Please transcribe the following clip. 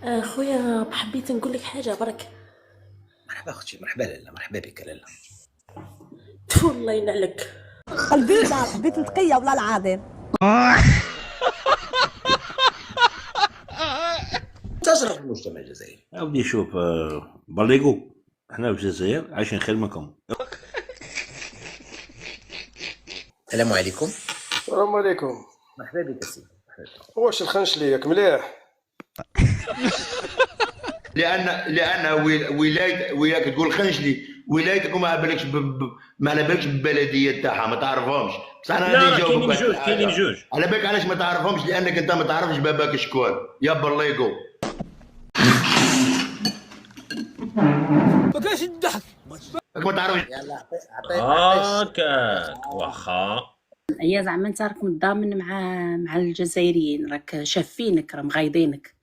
خويا حبيت نقول لك حاجه برك. مرحبا اختي، مرحبا لاله، مرحبا بك لاله. تفو الله ينعلك. قلبي بنت تقية والله العظيم. تجرى في المجتمع الجزائري. أودي شوف بليغو، احنا في الجزائر عايشين خير منكم. السلام عليكم. السلام عليكم. مرحبا بك سيدي. واش الخنش ليك مليح؟ لان ولايه تقول خنشلي ولايتك وما على بالكش ما على بالكش بالبلديه تاعها ما تعرفهمش. بصح انا لا غادي نجاوبك كاينين جوج. على بالك علاش ما تعرفهمش؟ لانك انت ما تعرفش باباك شكون يا برليقو. ما كاينش الضحك. ما تعرفش. يلا هاكاك واخا. هي زعما انت راك متضامن مع الجزائريين، راك شافينك، راه مغايضينك.